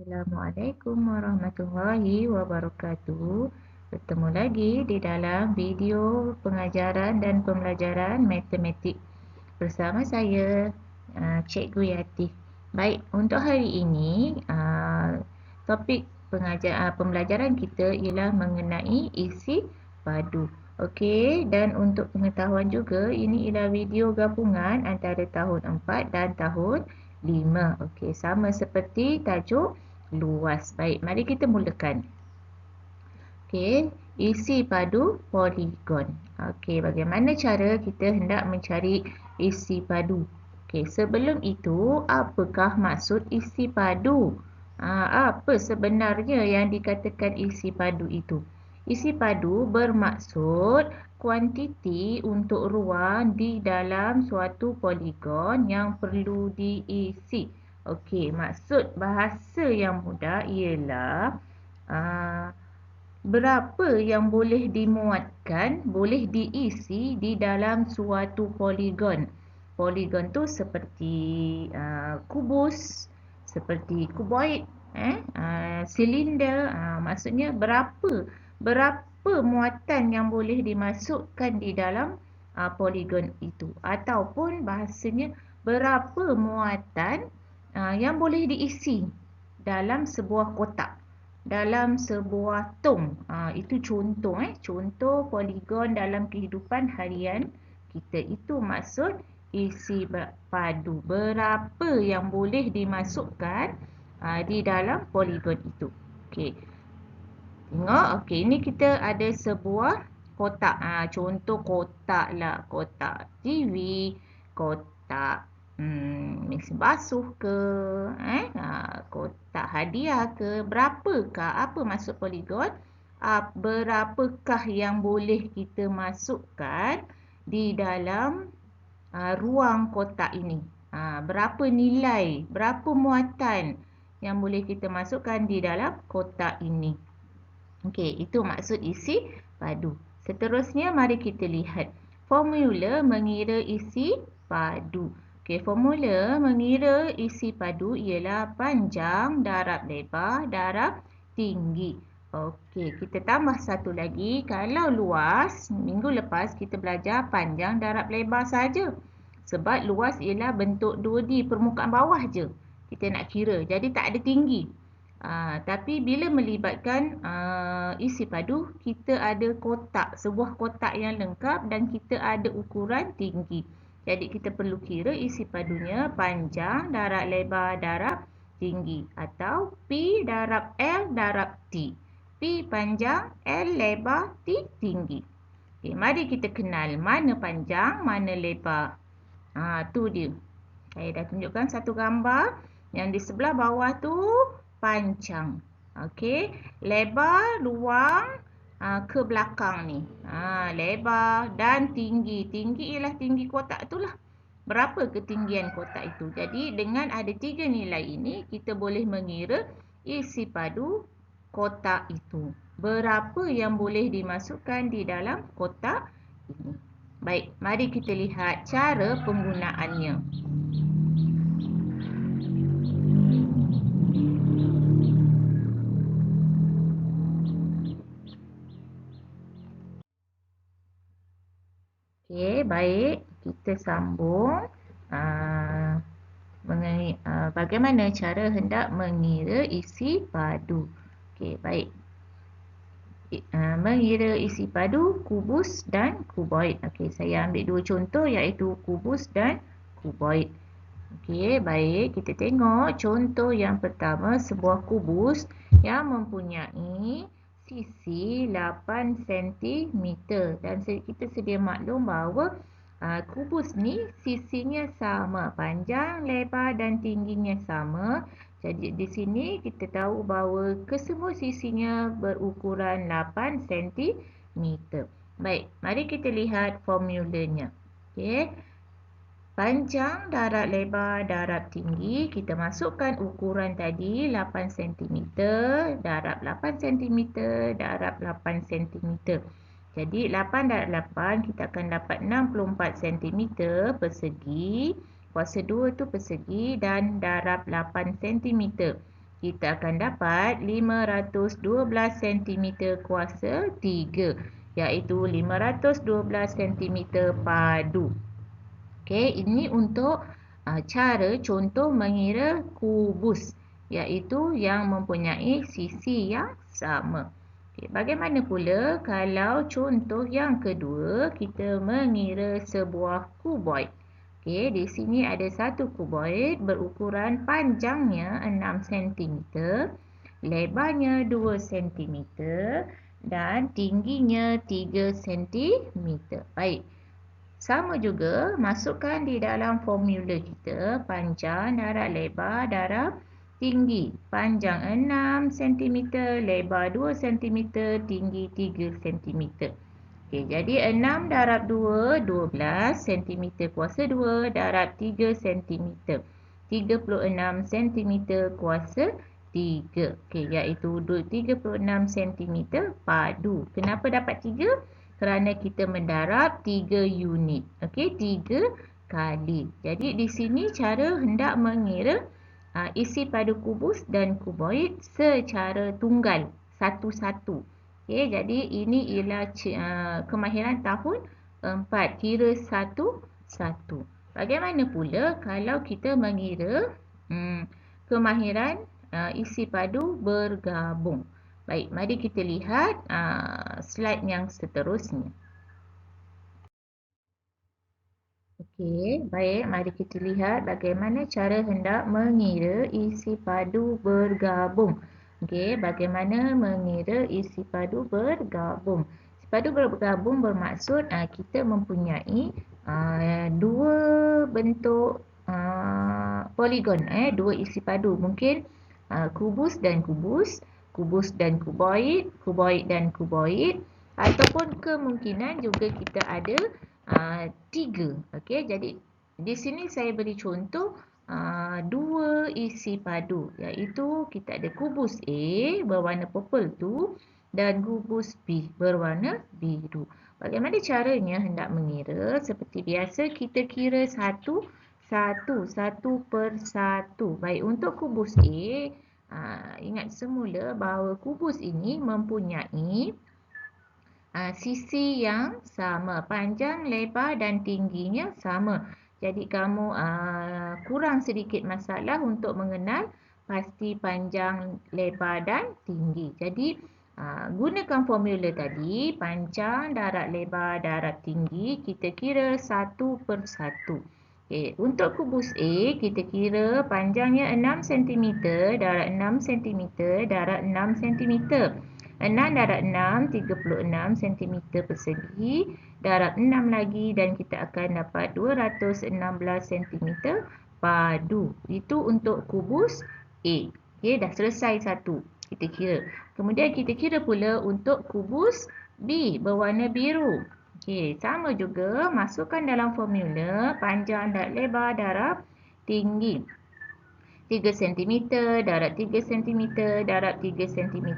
Assalamualaikum warahmatullahi wabarakatuh. Bertemu lagi di dalam video pengajaran dan pembelajaran matematik bersama saya, Cikgu Yati. Baik, untuk hari ini topik pembelajaran kita ialah mengenai isi padu. Okey, dan untuk pengetahuan juga, ini ialah video gabungan antara tahun 4 dan tahun 5. Okey, sama seperti tajuk luas. Baik, mari kita mulakan. Okey, isi padu poligon. Okey, bagaimana cara kita hendak mencari isi padu? Okey, sebelum itu, apakah maksud isi padu? Apa sebenarnya yang dikatakan isi padu itu? Isi padu bermaksud kuantiti untuk ruang di dalam suatu poligon yang perlu diisi. Okey, maksud bahasa yang mudah ialah berapa yang boleh dimuatkan, boleh diisi di dalam suatu poligon. Poligon tu seperti kubus, seperti kuboid, silinder. Maksudnya berapa muatan yang boleh dimasukkan di dalam poligon itu, ataupun bahasanya berapa muatan yang boleh diisi dalam sebuah kotak, dalam sebuah tong. Itu contoh contoh poligon dalam kehidupan harian kita. Itu maksud isi padu. Berapa yang boleh dimasukkan di dalam poligon itu. Okey. Tengok, okey, ini kita ada sebuah kotak. Contoh kotak lah, kotak TV, kotak mesin basuh ke, kotak hadiah ke. Berapakah, apa maksud poligon? Berapakah yang boleh kita masukkan di dalam ruang kotak ini? Berapa nilai, berapa muatan yang boleh kita masukkan di dalam kotak ini? Okey, itu maksud isi padu. Seterusnya, mari kita lihat formula mengira isi padu. Okey, formula mengira isi padu ialah panjang darab lebar darab tinggi. Okey, kita tambah satu lagi. Kalau luas, minggu lepas kita belajar panjang darab lebar saja. Sebab luas ialah bentuk 2D permukaan bawah je kita nak kira. Jadi tak ada tinggi. Tapi bila melibatkan isi padu, kita ada kotak, sebuah kotak yang lengkap, dan kita ada ukuran tinggi. Jadi kita perlu kira isi padunya panjang darab lebar darab tinggi, atau P darab L darab T. P panjang, L lebar, T tinggi. Okay, mari kita kenal mana panjang, mana lebar. Tu dia. Saya dah tunjukkan satu gambar. Yang di sebelah bawah tu panjang. Okey, lebar luang ke belakang ni. Lebar dan tinggi. Tinggi ialah tinggi kotak itulah. Berapa ketinggian kotak itu? Jadi dengan ada 3 nilai ini, kita boleh mengira isi padu kotak itu. Berapa yang boleh dimasukkan di dalam kotak ini? Baik, mari kita lihat cara penggunaannya. Okey, baik. Kita sambung mengenai bagaimana cara hendak mengira isi padu. Okey, baik. Mengira isi padu kubus dan kuboid. Okey, saya ambil 2 contoh, iaitu kubus dan kuboid. Okey, baik. Kita tengok contoh yang pertama, sebuah kubus yang mempunyai sisi 8 cm. Dan kita sedia maklum bahawa kubus ni sisinya sama, panjang, lebar dan tingginya sama. Jadi di sini kita tahu bahawa kesemua sisinya berukuran 8 cm. Baik, mari kita lihat formulanya. Okey. Panjang darab lebar darab tinggi, kita masukkan ukuran tadi 8 cm darab 8 cm darab 8 cm. Jadi 8 darab 8 kita akan dapat 64 cm persegi. Kuasa 2 tu persegi dan darab 8 cm. kita akan dapat 512 cm kuasa 3, iaitu 512 cm padu. Okey, ini untuk cara contoh mengira kubus, iaitu yang mempunyai sisi yang sama. Okay, bagaimana pula kalau contoh yang kedua kita mengira sebuah kuboid? Okay, di sini ada satu kuboid berukuran panjangnya 6 cm, lebarnya 2 cm dan tingginya 3 cm. Baik. Sama juga, masukkan di dalam formula kita panjang darab lebar darab tinggi. Panjang 6 cm, lebar 2 cm, tinggi 3 cm. Okey, jadi 6 darab 2, 12 cm kuasa 2 darab 3 cm. 36 cm kuasa 3. Okey, iaitu 36 cm padu. Kenapa dapat 3? Kerana kita mendarab 3 unit. Okey, 3 kali. Jadi di sini cara hendak mengira isi padu kubus dan kuboid secara tunggal, satu-satu. Okey, jadi ini ialah kemahiran tahun 4, kira satu-satu. Bagaimana pula kalau kita mengira kemahiran isi padu bergabung? Baik, mari kita lihat slide yang seterusnya. Okey, baik, mari kita lihat bagaimana cara hendak mengira isi padu bergabung. Okey, bagaimana mengira isi padu bergabung? Isi padu bergabung bermaksud kita mempunyai dua bentuk poligon, dua isi padu. Mungkin kubus dan kubus, kubus dan kuboid, kuboid dan kuboid, ataupun kemungkinan juga kita ada 3. Okey, jadi di sini saya beri contoh dua isi padu, iaitu kita ada kubus A berwarna purple tu dan kubus B berwarna biru. Bagaimana caranya hendak mengira? Seperti biasa kita kira satu per satu. Baik, untuk kubus A, ingat semula bahawa kubus ini mempunyai sisi yang sama, panjang, lebar dan tingginya sama. Jadi kamu kurang sedikit masalah untuk mengenal pasti panjang, lebar dan tinggi. Jadi gunakan formula tadi, panjang darab lebar darab tinggi, kita kira satu per satu. Okay. Untuk kubus A, kita kira panjangnya 6 cm darab 6 cm darab 6 cm. 6 darab 6, 36 cm persegi, darab 6 lagi dan kita akan dapat 216 cm padu. Itu untuk kubus A. Okey, dah selesai satu. Kita kira. Kemudian kita kira pula untuk kubus B berwarna biru. Okey, sama juga masukkan dalam formula panjang darab lebar darab tinggi. 3 cm darab 3 cm darab 3 cm,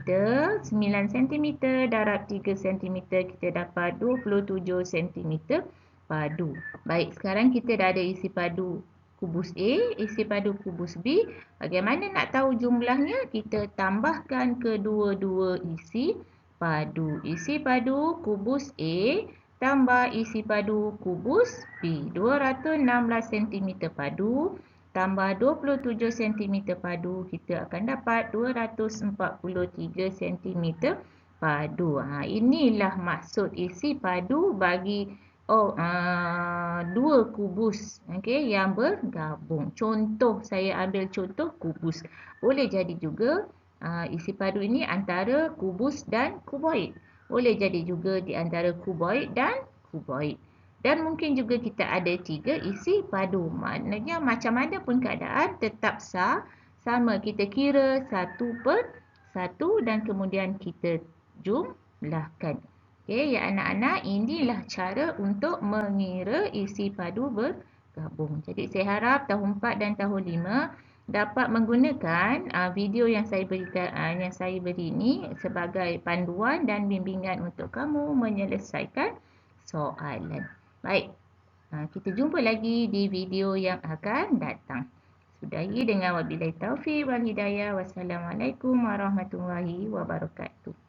9 cm darab 3 cm, kita dapat 27 cm padu. Baik, sekarang kita dah ada isi padu kubus A, isi padu kubus B. Bagaimana nak tahu jumlahnya? Kita tambahkan kedua-dua isi padu. Isi padu kubus A tambah isi padu kubus B. 216 cm padu tambah 27 cm padu, kita akan dapat 243 cm padu. Inilah maksud isi padu bagi dua kubus yang bergabung. Contoh, saya ambil contoh kubus. Boleh jadi juga isi padu ini antara kubus dan kuboid. Boleh jadi juga di antara kuboid dan kuboid. Dan mungkin juga kita ada 3 isi padu. Maknanya macam mana pun keadaan tetap sama. Kita kira satu per satu dan kemudian kita jumlahkan. Okey, ya anak-anak, inilah cara untuk mengira isi padu bergabung. Jadi saya harap tahun 4 dan tahun 5 dapat menggunakan video yang saya beri ini sebagai panduan dan bimbingan untuk kamu menyelesaikan soalan. Baik, kita jumpa lagi di video yang akan datang. sudahi dengan wabillahi taufiq wal hidayah. Wassalamualaikum warahmatullahi wabarakatuh.